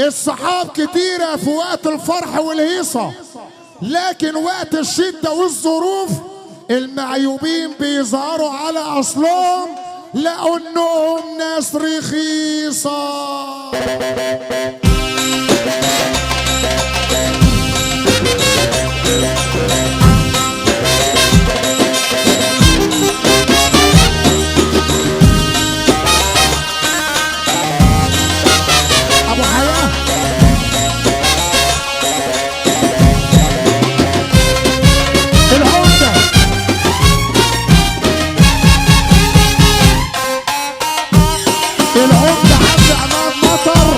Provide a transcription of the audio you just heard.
الصحاب كتيرة في وقت الفرح والهيصة، لكن وقت الشدة والظروف المعيوبين بيظهروا على أصلهم لقوا إنهم ناس رخيصة. أبو حياة العمدة، العمدة عبد عماد مطر